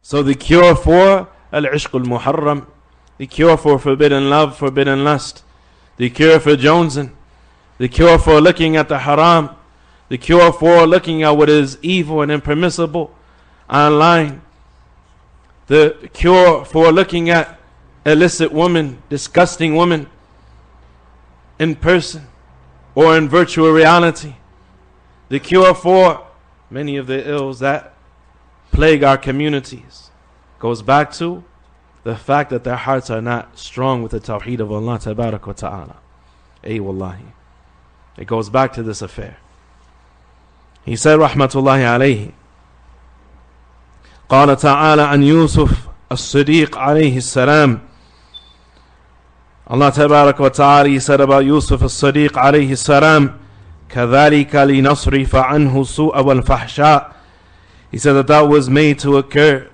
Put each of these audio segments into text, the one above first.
So the cure for al-ishq al-muharram, the cure for forbidden love, forbidden lust, the cure for jonesing, the cure for looking at the haram, the cure for looking at what is evil and impermissible online, the cure for looking at illicit women, disgusting women in person or in virtual reality, the cure for many of the ills that plague our communities goes back to the fact that their hearts are not strong with the tawheed of Allah tabarak wa ta'ala. Ay wallahi. It goes back to this affair. He said rahmatullahi alayhi, قال تعالى عن يوسف الصديق عليه السلام. Allah tabarak wa ta'ala, he said about Yusuf al-Sadiq alayhi salam, كذلك لنصرف عنه السوء والفحشاء. He said that was made to occur.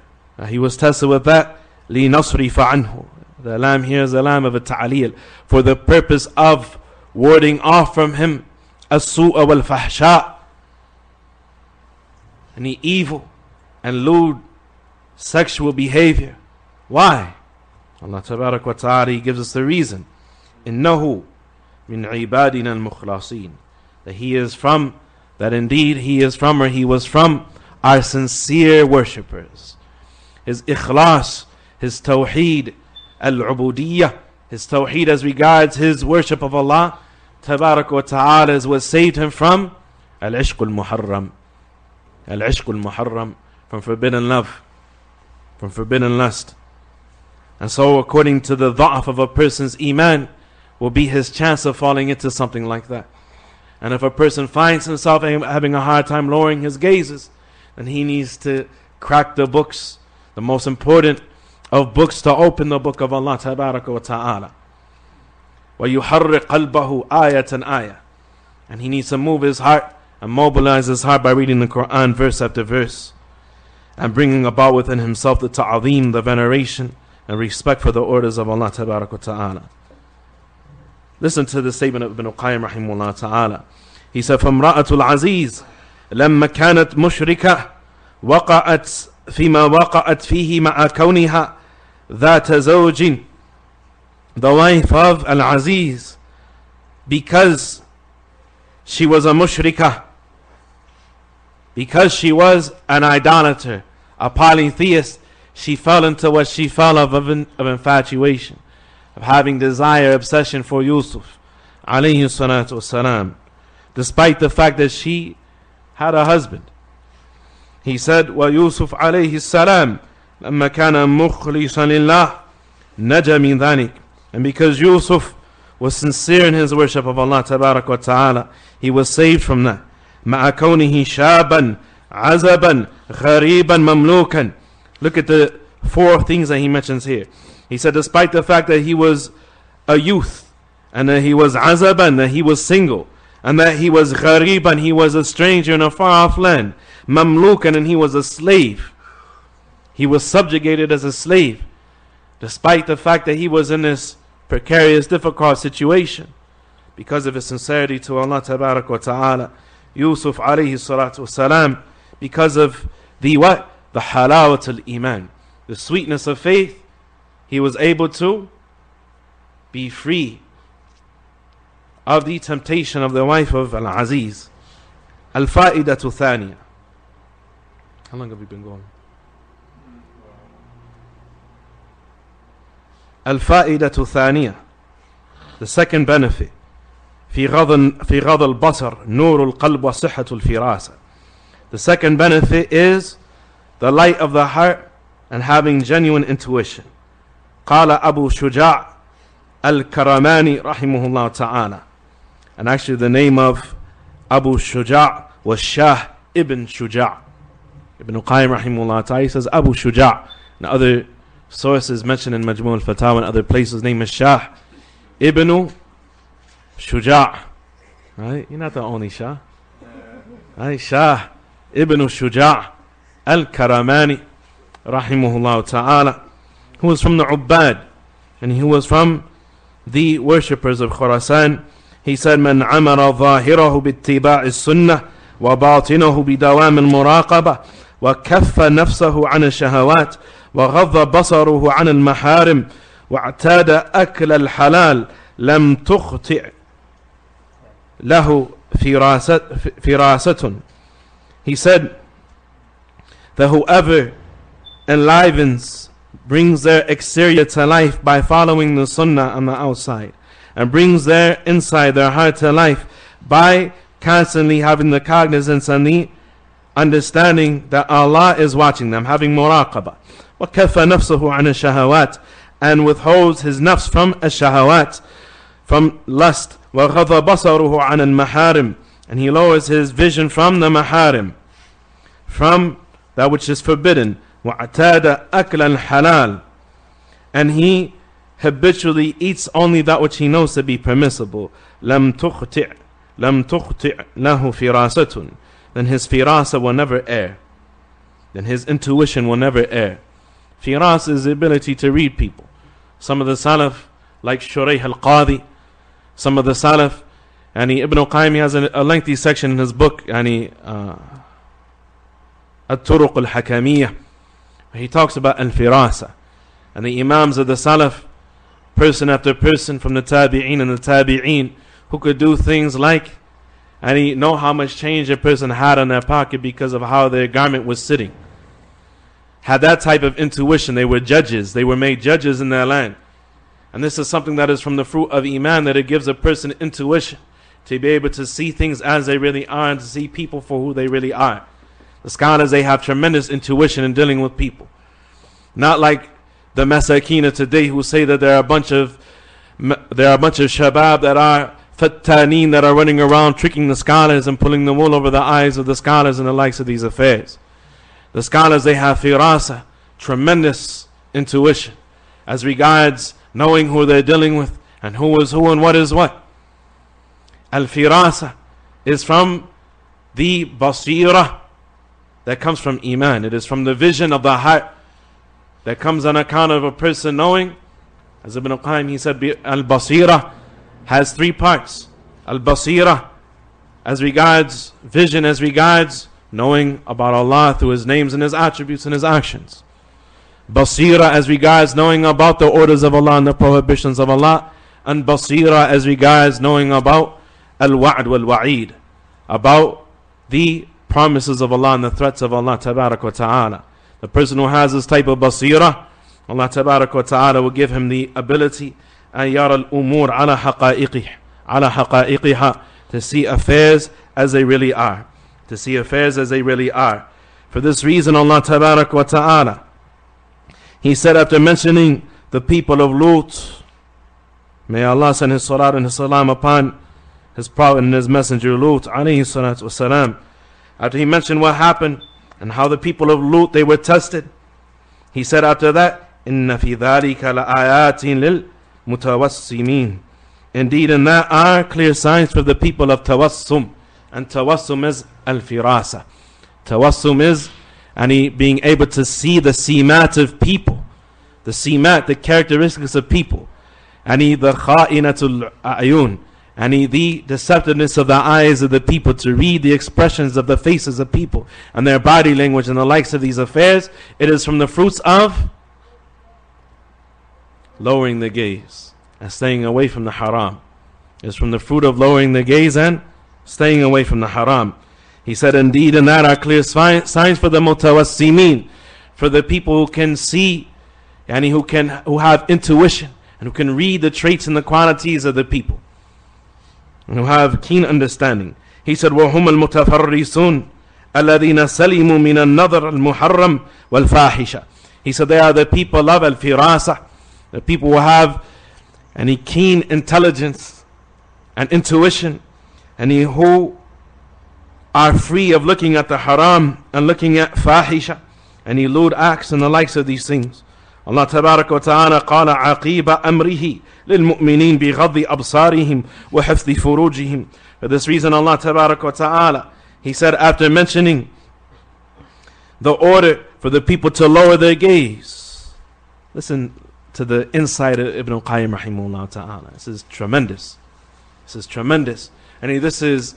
He was tested with that. لنصرف عنه. The lamb here is the lamb of a ta'leel, for the purpose of warding off from him السوء والفحشاء, any evil and lewd sexual behavior. Why? Allah tabarak wa ta'ala, he gives us the reason. إنه من عبادنا المخلصين. That he is from, that indeed he is from, or he was from our sincere worshippers. His ikhlas, his tawheed, al-ubudiyyah, his tawheed as regards his worship of Allah tabarak wa ta'ala is what saved him from al-ishq al-muharram. Al-ishq al-muharram, from forbidden love, from forbidden lust. And so according to the dha'af of a person's iman will be his chance of falling into something like that. And if a person finds himself having a hard time lowering his gazes, then he needs to crack the books, the most important of books, to open the book of Allah tabaraka wa ta'ala. وَيُحَرِّقْ قَلْبَهُ آيَةً آيَةً. And he needs to move his heart and mobilize his heart by reading the Quran verse after verse, and bringing about within himself the ta'zeem, the veneration and respect for the orders of Allah tabarak wa ta'ala. Listen to the statement of Ibn Qayyim rahimahullah ta'ala. He said, فَامْرَأَةُ الْعَزِيزِ لَمَّا كَانَتْ مُشْرِكَةً وَقَعَتْ فِيمَا وَقَعَتْ فِيهِ مَعَ كَوْنِهَا ذَاتَ زَوْجٍ. The wife of Al-Aziz, because she was a mushrikah, because she was an idolater, a polytheist, she fell into what she fell of infatuation, of having desire, obsession for Yusuf alayhi salatu wasalam, despite the fact that she had a husband. He said, وَيُوسُف عَلَيْهِ السَّلَامِ لَمَّا كَانَ مُخْلِصًا لِلَّهِ نَجَى مِنْ ذَلِكَ. And because Yusuf was sincere in his worship of Allah tabarak wa ta'ala, he was saved from that. مَعَ كَوْنِهِ شَابًا عَزَبًا غَرِيبًا مَمْلُوكًا. Look at the four things that he mentions here. He said despite the fact that he was a youth, and that he was azaban, that he was single, and that he was ghariban, he was a stranger in a far off land, mamlukan, and he was a slave. He was subjugated as a slave, despite the fact that he was in this precarious, difficult situation. Because of his sincerity to Allah tabarak wa ta'ala, Yusuf alayhi salatu wasalam, because of the what? The halawat al-iman, the sweetness of faith, he was able to be free of the temptation of the wife of Al-Aziz. Al-fa'idatu thaniya. How long have we been going? Al-fa'idatu thaniya. The second benefit. في غض البصر نور القلب وصحة الفراسة. The second benefit is the light of the heart and having genuine intuition. قال أبو شجاع الكرماني رحمه الله تعالى. And actually the name of Abu Shuja' was Shah ibn Shuja'. Ibn Qayyim rahimahullah ta'ala, he says Abu Shuja'. And other sources mentioned in Majmu' al-Fatawa and other places, his name is Shah ibn Shuja'. Right? You're not the only Shah. Right? Shah ibn Shuja' al-Karamani rahimahullah ta'ala, who was from the Ubbad, and he was from the worshippers of Khurasan. He said, من عمر ظاهره باتباع السنة وباطنه بدوام المراقبة وكف نفسه عن الشهوات وغض بصره عن المحارم واعتاد أكل الحلال لم تخطئ له فراسة. He said that whoever enlivens, brings their exterior to life by following the Sunnah on the outside, and brings their inside, their heart to life by constantly having the cognizance and the understanding that Allah is watching them, having muraqabah. وَكَفَّ نَفْسَهُ عَنِ الشَّهَوَاتِ, and withholds his nafs from ash-shahawat, from lust. وَغَضَ بَصَرُهُ عَنِ الْمَحَارِمِ, and he lowers his vision from the maharim, from that which is forbidden. وَعْتَادَ أَكْلَ الْحَلَالِ, and he habitually eats only that which he knows to be permissible. لَمْ تُخْطِئْ لَهُ فِرَاسَةٌ, then his firasa will never err, then his intuition will never err. Firasa is the ability to read people. Some of the Salaf, like Shurayh al-Qadi, some of the Salaf, and Ibn al-Qayyim has a lengthy section in his book, At-Turuq al-Hakamiyah. He talks about al-firasa, and the Imams of the Salaf, person after person from the Tabi'een and the Tabi'een, who could do things like, and he know how much change a person had in their pocket because of how their garment was sitting. Had that type of intuition. They were judges. They were made judges in their land. And this is something that is from the fruit of Iman, that it gives a person intuition to be able to see things as they really are and to see people for who they really are. The scholars, they have tremendous intuition in dealing with people. Not like the masakina today who say that there are a bunch of shabab that are fattaneen, that are running around tricking the scholars and pulling the wool over the eyes of the scholars and the likes of these affairs. The scholars, they have firasa, tremendous intuition as regards knowing who they're dealing with and who is who and what is what. Al-firasa is from the basira that comes from Iman. It is from the vision of the heart that comes on account of a person knowing. As Ibn al-Qayyim, he said, al-basira has three parts. Al-basira as regards vision, as regards knowing about Allah through His names and His attributes and His actions. Basira as regards knowing about the orders of Allah and the prohibitions of Allah. And basira as regards knowing about al-wa'd wal-wa'id, about the promises of Allah and the threats of Allah tabarak wa ta'ala. The person who has this type of basira, Allah tabarak wa ta'ala will give him the ability أن يرى الأمور على حقائقها, to see affairs as they really are. To see affairs as they really are. For this reason, Allah tabarak wa ta'ala, He said after mentioning the people of Lut, may Allah send His salat and His salam upon His prophet and His messenger Lut alayhi salatu wasalam. After He mentioned what happened and how the people of Lut, they were tested, He said after that, إِنَّ فِي ذَلِكَ لَآيَاتٍ لِلْمُتَوَسِّمِينَ, indeed in that are clear signs for the people of tawassum. And tawassum is al-firasa. Tawassum is being able to see the simat of people, the simat, the characteristics of people, the kha'inatul a'yun, the deceptiveness of the eyes of the people, to read the expressions of the faces of people and their body language and the likes of these affairs. It is from the fruits of lowering the gaze and staying away from the haram. It is from the fruit of lowering the gaze and staying away from the haram. He said, indeed in that are clear signs for the mutawassimin, for the people who can see, and who have intuition and who can read the traits and the qualities of the people, and who have keen understanding. He said, وَهُمَ الْمُتَفَرِّسُونَ الَّذِينَ سَلِمُوا مِنَ النَّظَرِ الْمُحَرَّمِ وَالْفَاحِشَةِ. He said, they are the people of al-firasa, the people who have any keen intelligence and intuition, and who are free of looking at the haram and looking at fahisha and lewd acts and the likes of these things. Allah tabarak wa ta'ala qala aqiba amrihi lilmu'minin bighaddi absarihim wa hifdhi furujihim. For this reason, Allah tabarak wa ta'ala, He said after mentioning the order for the people to lower their gaze. Listen to the insight of Ibn al-Qayyim rahimahullah ta'ala. This is tremendous. This is tremendous. And this is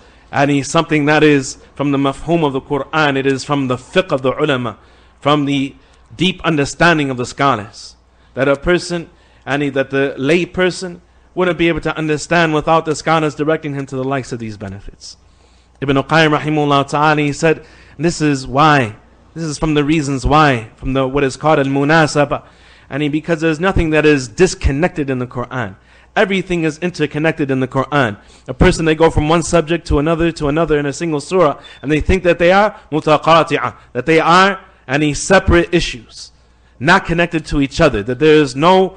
something that is from the mafhum of the Quran. It is from the fiqh of the ulama, from the deep understanding of the scholars, that a person, that the lay person wouldn't be able to understand without the scholars directing him to the likes of these benefits. Ibn Qayyim rahimahullah ta'ala, he said, this is why, this is from the reasons why, from the what is called al-munasaba, because there's nothing that is disconnected in the Quran. Everything is interconnected in the Quran. A person, they go from one subject to another in a single surah, and they think that they are mutaqati'ah, that they are separate issues, not connected to each other, that there is no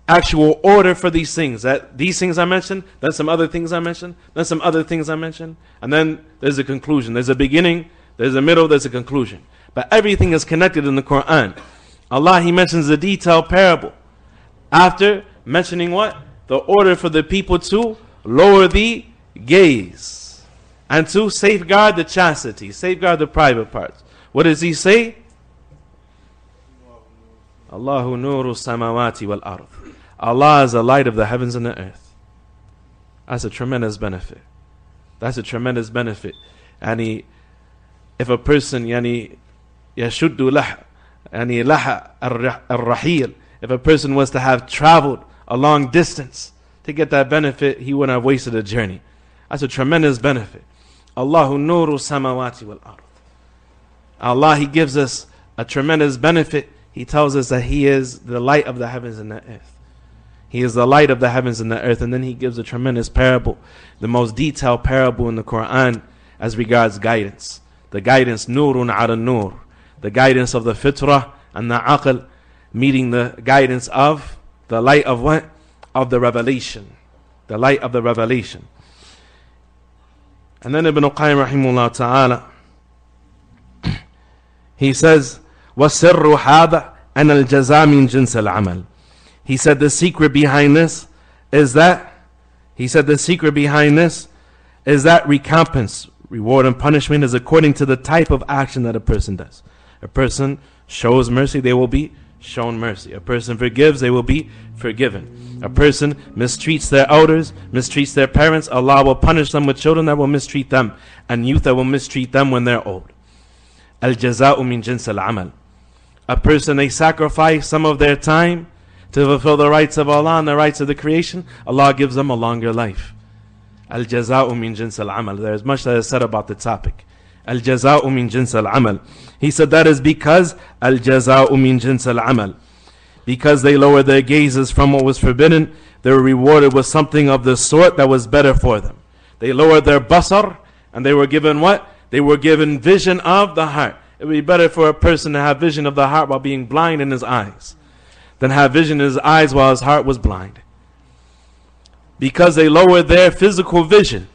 actual order for these things, that these things I mentioned, then some other things I mentioned, then some other things I mentioned, and then there's a conclusion. There's a beginning, there's a middle, there's a conclusion. But everything is connected in the Quran. Allah, He mentions a detailed parable after mentioning what? The order for the people to lower the gaze and to safeguard the chastity, safeguard the private parts. What does He say? Allahu nuru samawati wal ard. Allah is the light of the heavens and the earth. That's a tremendous benefit. That's a tremendous benefit. If a person, yashuddu lah, laha ar-rahil, if a person was to have traveled a long distance to get that benefit, he wouldn't have wasted a journey. That's a tremendous benefit. Allahu nuru samawati wal ard. Allah, He gives us a tremendous benefit. He tells us that He is the light of the heavens and the earth. He is the light of the heavens and the earth. And then He gives a tremendous parable, the most detailed parable in the Quran as regards guidance. The guidance, nurun ala nur, the guidance of the fitrah and the aql, meeting the guidance of the light of what? Of the revelation. The light of the revelation. And then Ibn Qayyim rahimahullah ta'ala, he says, وَسِرُّ هَذَا أَنَ الْجَزَاءَ مِنْ جِنْسِ الْعَمَلِ. He said the secret behind this is that, recompense, reward and punishment is according to the type of action that a person does. A person shows mercy, they will be shown mercy. A person forgives, they will be forgiven. A person mistreats their elders, mistreats their parents, Allah will punish them with children that will mistreat them, and youth that will mistreat them when they're old. Al-jaza'u min jins al-amal. A person, they sacrifice some of their time to fulfill the rights of Allah and the rights of the creation, Allah gives them a longer life. Al-jaza'u min jins al-amal. There is much that is said about the topic. Al-jaza'u min jins al-amal. He said that is because al-jaza'u min jins al-amal. Because they lowered their gazes from what was forbidden, they were rewarded with something of the sort that was better for them. They lowered their basar, and they were given what? They were given vision of the heart. It would be better for a person to have vision of the heart while being blind in his eyes than have vision in his eyes while his heart was blind. Because they lowered their physical vision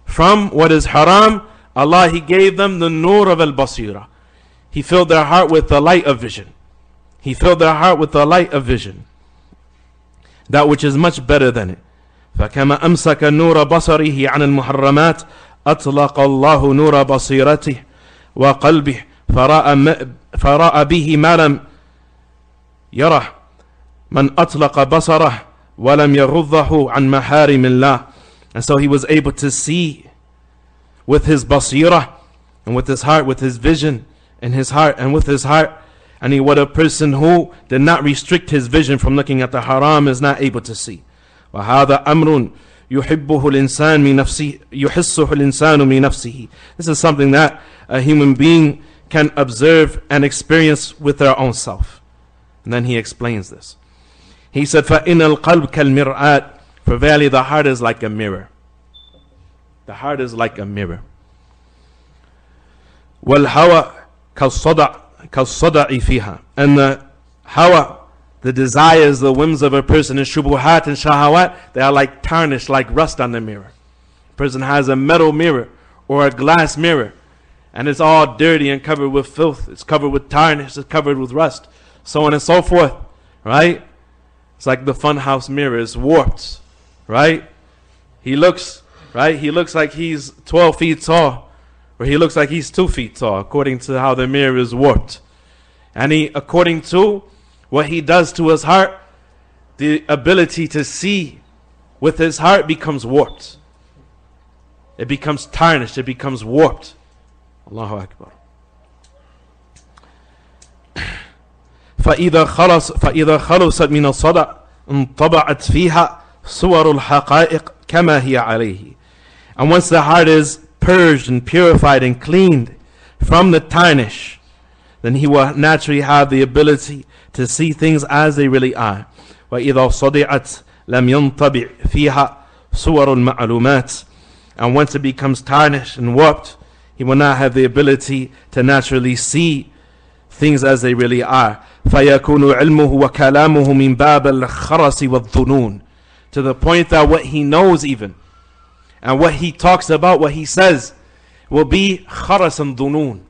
from what is haram, Allah, He gave them the nur of al-basira. He filled their heart with the light of vision. He filled their heart with the light of vision, that which is much better than it. فَكَمَا أَمْسَكَ نُورَ بَصَرِهِ عَنَ الْمُحَرَّمَاتِ أطلق الله نور بصيرته وقلبه فرأى به ما لم يره من أطلق بصره ولم يغضه عن محارم الله. And so he was able to see with his basira and with his heart, with his vision in his heart and with his heart. And he was a person who did not restrict his vision from looking at the haram is not able to see. وهذا أمر يحبه الإنسان من نفسه يحسه الإنسان من نفسه. This is something that a human being can observe and experience with their own self. And then he explains this. He said, فَإِنَّ الْقَلْبَ كَالْمِرْآةِ. For verily the heart is like a mirror. The heart is like a mirror. وَالْهَوَى كَالصَّدَعِ فِيهَا. And the hawa, the desires, the whims of a person in shubuhat and shahawat, they are like tarnish, like rust on the mirror. A person has a metal mirror or a glass mirror, and it's all dirty and covered with filth. It's covered with tarnish, it's covered with rust, so on and so forth, right? It's like the funhouse mirror is warped, right? He looks like he's 12 feet tall, or he looks like he's 2 feet tall, according to how the mirror is warped. And according to what he does to his heart, the ability to see with his heart becomes warped. It becomes tarnished, it becomes warped. Allahu Akbar. فإذا خلصت من الصدع انطبعت فيها صور الحقائق كما هي عليه. And once the heart is purged and purified and cleaned from the tarnish, then he will naturally have the ability to see things as they really are. وإذا صدعت لم ينطبع فيها صور المعلومات. And once it becomes tarnished and warped, he will not have the ability to naturally see things as they really are. فيكون علمه وكلامه من باب الخرس والظنون. To the point that what he knows even, and what he talks about, what he says, will be kharas and dhunun.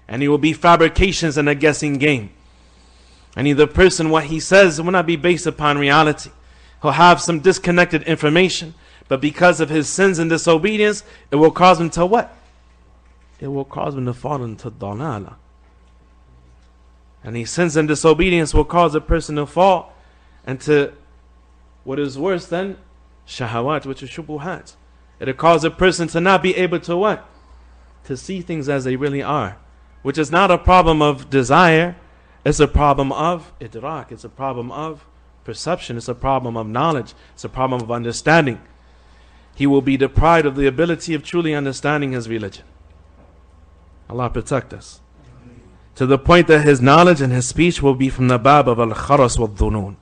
And it will be fabrications and a guessing game. And the person, what he says, will not be based upon reality. He'll have some disconnected information, but because of his sins and disobedience, it will cause him to what? It will cause him to fall into dalala. And his sins and disobedience will cause a person to fall into what is worse than shahawat, which is shubuhat. It'll cause a person to not be able to what? To see things as they really are. Which is not a problem of desire, it's a problem of idrak, it's a problem of perception, it's a problem of knowledge, it's a problem of understanding. He will be deprived of the ability of truly understanding his religion. Allah protect us. To the point that his knowledge and his speech will be from the bab of al-kharas wa dhunun.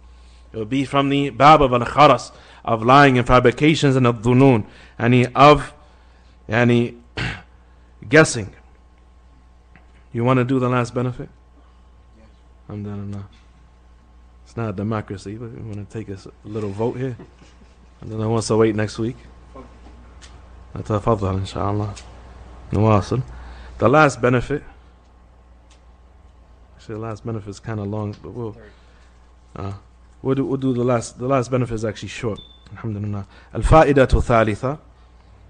It will be from the bab of al-kharas, of lying and fabrications, and of dhunun, and guessing. You want to do the last benefit? Yes. I'm done. It's not a democracy, but we want to take a little vote here. And then I want to wait next week. نتفضل إن شاء الله. نواصل. The last benefit. Actually, the last benefit is kind of long, but we'll do the last. The last benefit is actually short. Alhamdulillah. Al-fa'idatu thalitha.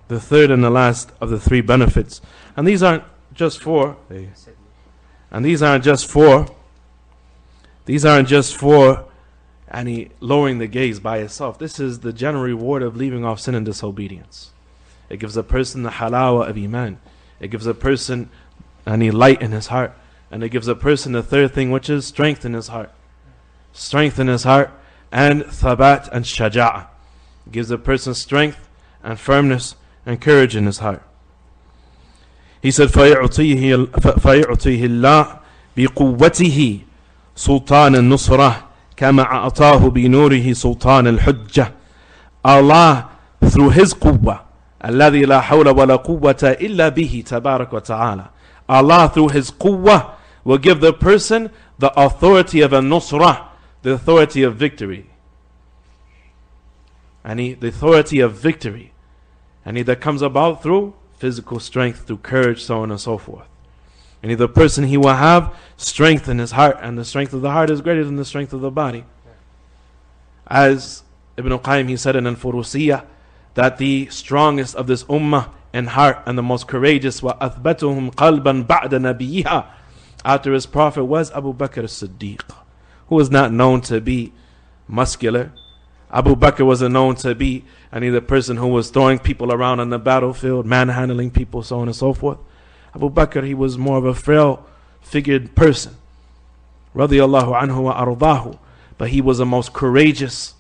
The third and the last of the three benefits. And these aren't just for. And these aren't just for any lowering the gaze by itself. This is the general reward of leaving off sin and disobedience. It gives a person the halawa of iman. It gives a person any light in his heart. And it gives a person the third thing, which is strength in his heart. Strength in his heart and thabat and shaja'ah. It gives a person strength and firmness and courage in his heart. He said, فَيُعْطِيهِ اللَّهِ بِقُوَّتِهِ سُلْطَانَ النُّصْرَةِ كَمَا أَعْطَاهُ بِنُورِهِ سُلْطَانَ الْحُجَّةِ. Allah, through His quwwah, الَّذِي لَا حَوْلَ وَلَا قُوَّةَ إِلَّا بِهِ تَبَارَكَ وَتَعَالَى. Allah, through His quwwah, will give the person the authority of a nusrah, the authority of victory. The authority of victory. And that comes about through physical strength, through courage, so on and so forth. And the person, he will have strength in his heart, and the strength of the heart is greater than the strength of the body. As Ibn Qayyim, he said in Al-Furusiyah, that the strongest of this ummah in heart and the most courageous, وَأَثْبَتُهُمْ قَلْبًا بَعْدَ نَبِيِّهَا, after his prophet, was Abu Bakr as-Siddiq, who was not known to be muscular. Abu Bakr wasn't known to be the person who was throwing people around on the battlefield, manhandling people, so on and so forth. Abu Bakr, he was more of a frail-figured person, radiyallahu anhu wa ardahu, but he was the most courageous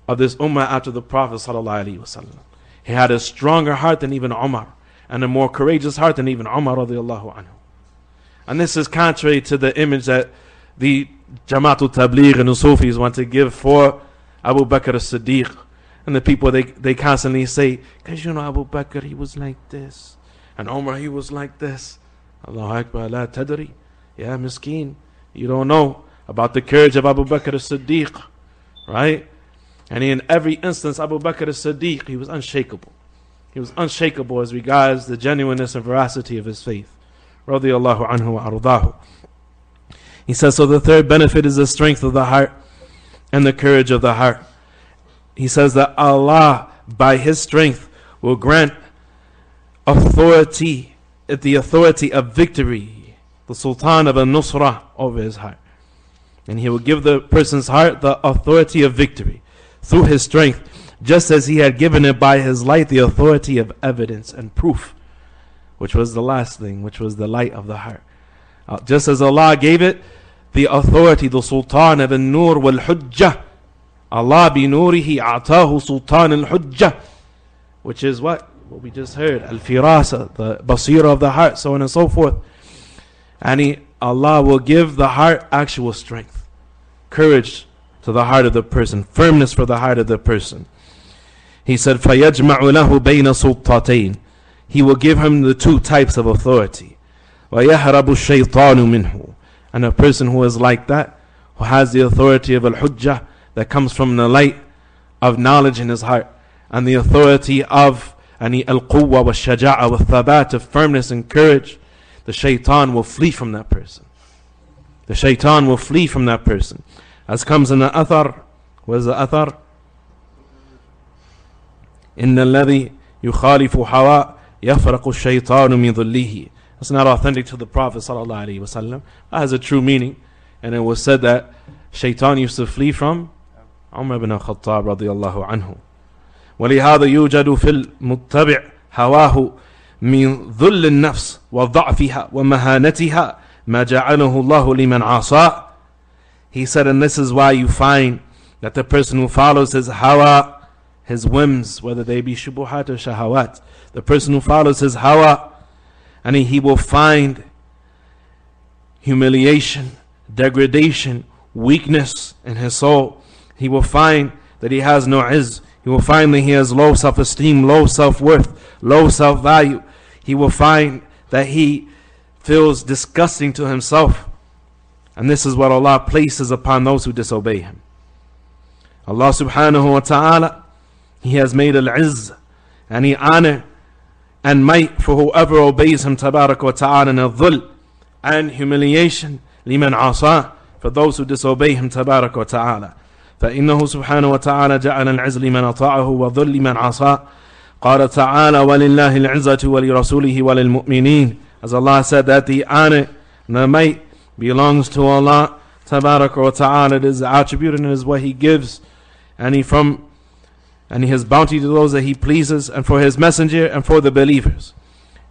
of this ummah after the Prophet sallallahu alaihi wasallam. He had a stronger heart than even Umar, and a more courageous heart than even Umar radiyallahu anhu. And this is contrary to the image that the Jamaatul Tabligh and the Sufis want to give for Abu Bakr as-Siddiq. And the people, they constantly say, because Abu Bakr, he was like this, and Umar, he was like this. Allahu Akbar, la tadri, ya miskeen. You don't know about the courage of Abu Bakr as-Siddiq, right? And in every instance, Abu Bakr as-Siddiq, he was unshakable. He was unshakable as regards the genuineness and veracity of his faith. Radiyallahu anhu wa ardahu. He says, so the third benefit is the strength of the heart and the courage of the heart. He says that Allah, by His strength, will grant authority, the authority of victory, the sultan of al-nusrah over his heart. And He will give the person's heart the authority of victory through His strength. just as he had given it by his light the authority of evidence and proof, which was the last thing, which was the light of the heart. Just as Allah gave it the authority, the sultan of al-nur wal-hujjah. Allah bi nurihi a'tahu sultan al-hujjah, which is what we just heard, al-firasa, the basira of the heart, so on and so forth. And Allah will give the heart actual strength, courage to the heart of the person, firmness for the heart of the person. He said, فَيَجْمَعُ لَهُ بَيْنَ سُلْطَتَيْن. He will give him the two types of authority. وَيَهْرَبُ الشَّيْطَانُ مِنْهُ. And a person who is like that, who has the authority of al-hujjah, that comes from the light of knowledge in his heart, and the authority of al-quwwa wa-shaja'a wa-thabat, of firmness and courage, the shaitan will flee from that person. The shaitan will flee from that person. As comes in the athar. What is the athar? إِنَّ الَّذِي يُخَالِفُ حَوَاء يَفْرَقُ الشَّيْطَانُ مِنْ ظِلِّهِ. That's not authentic to the Prophet ﷺ. That has a true meaning. And it was said that shaitan used to flee from Umar ibn al-Khattab radiyallahu anhu. وَلِهَذَا يُوجَدُ فِي الْمُتَّبِعِ هَوَاهُ مِنْ ذُلِّ النَّفْسِ وَضَعْفِهَا وَمَهَانَتِهَا مَا جَعَلَهُ اللَّهُ لِمَنْ عَصَىٰ. He said, and this is why you find that the person who follows his hawa, his whims, whether they be shubuhat or shahawat, the person who follows his hawa, and he will find humiliation, degradation, weakness in his soul. He will find that he has no izz. He will find that he has low self-esteem, low self-worth, low self-value. He will find that he feels disgusting to himself. And this is what Allah places upon those who disobey Him. Allah subhanahu wa ta'ala, He has made al-izz and He honor and might for whoever obeys Him tabarak wa ta'ala, and al-dhul and humiliation liman asa, for those who disobey Him tabarak wa ta'ala. فإنه سبحانه وتعالى جعل العز لمن أطاعه وذل لمن عصاه. قال تعالى ولله العزة ولرسوله وللمؤمنين. As Allah said that the honor and the might belongs to Allah tabarak wa ta'ala. It is attribute and it is what He gives, and His bounty to those that He pleases, and for His messenger and for the believers.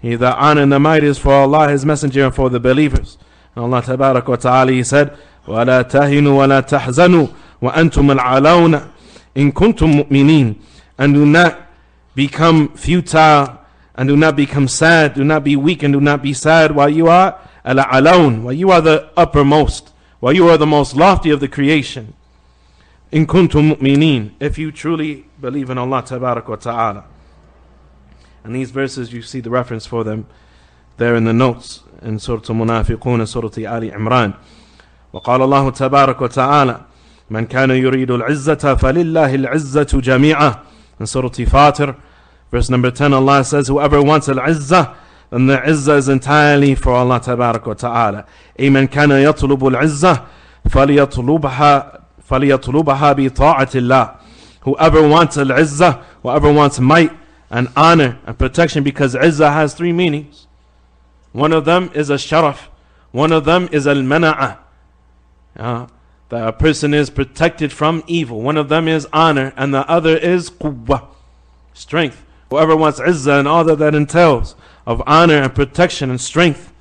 The honor and the might is for Allah, His messenger, and for the believers. And Allah tabarak wa ta'ala, He said, وَلَا تَهِنُوا وَلَا تَحْزَنُوا وَأَنْتُمُ الْعَلَوْنَ إِن كُنْتُم مُؤْمِنِينَ. And do not become futile, and do not become sad, do not be weak, and do not be sad while you are al-alawun, while you are the uppermost, while you are the most lofty of the creation. In kuntum mu'minin, if you truly believe in Allah tabarak wa ta'ala. And these verses, you see the reference for them there in the notes in Surah Munafiqun and Surah Ali Imran. وقال الله تبارك وتعالى من كان يريد العزة فلله العزة جميعا. In Surah Fatir, verse number 10, Allah says, whoever wants al-izzah, then the izzah is entirely for Allah tabarak wa ta'ala. أي من كان يطلب العزة فليطلبها بطاعة الله. Whoever wants al-izzah, whoever wants might and honor and protection, because izzah has three meanings. One of them is al-sharaf, one of them is al-mana'ah, that a person is protected from evil. One of them is honor, and the other is quwwah, strength. Whoever wants izzah and all that entails of honor and protection and strength,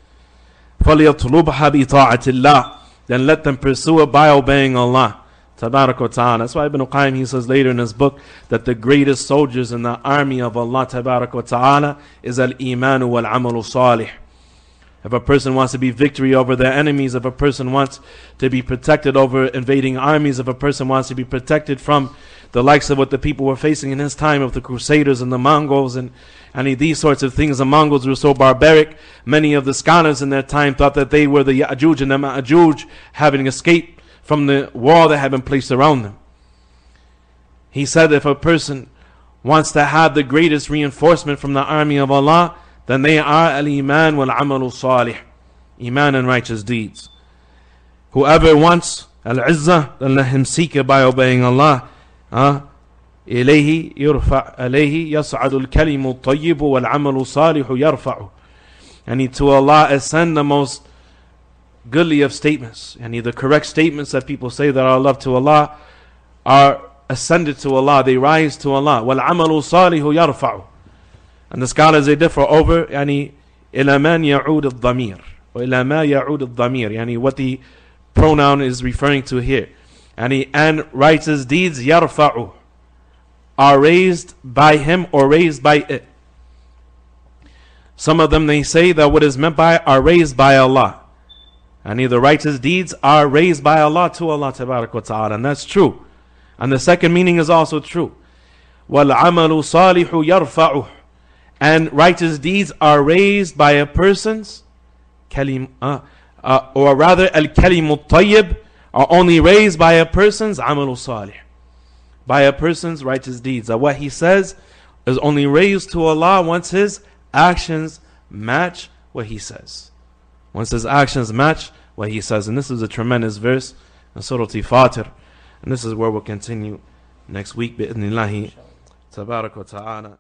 فَلْيَطْلُبْهَا بِطَاعَةِ اللَّهِ, then let them pursue it by obeying Allah tabarak wa ta'ala. That's why Ibn Qayyim, he says later in his book, that the greatest soldiers in the army of Allah tabarak wa ta'ala is al-imanu wal-amalu salih. If a person wants to be victory over their enemies, if a person wants to be protected over invading armies, if a person wants to be protected from the likes of what the people were facing in his time of the Crusaders and the Mongols and these sorts of things. The Mongols were so barbaric. Many of the scholars in their time thought that they were the Ya'juj and the Ma'juj, having escaped from the wall that had been placed around them. He said if a person wants to have the greatest reinforcement from the army of Allah, then they are al-iman wal-amalu salih, iman and righteous deeds. Whoever wants al-izzah, then let him seek it by obeying Allah. إليه يرفع عليه يصعد الكلم الطيب والعمل الصالح يرفعه. And to Allah ascend the most goodly of statements. And the correct statements that people say that are love to Allah are ascended to Allah, they rise to Allah. وَالْعَمَلُ صَالِحُ يَرْفَعُ. And the scholars, they differ over يعني إلى من يعود الضمير وإلى ما يعود الضمير, يعني what the pronoun is referring to here. And righteous deeds يرفعu are raised by him or raised by it. Some of them, they say that what is meant by are raised by Allah. And the righteous deeds are raised by Allah to Allah tabarak wa ta'ala. And that's true. And the second meaning is also true. وَالْعَمَلُ صَالِحُ يَرْفَعُهُ. And righteous deeds are raised by a person's or rather al-kalimu tayyib are only raised by a person's amalu salih, by a person's righteous deeds. That what he says is only raised to Allah once his actions match what he says. Once his actions match what he says. And this is a tremendous verse in Surah Fatir. And this is where we'll continue next week, bi'idhnillahi tabarak wa ta'ala.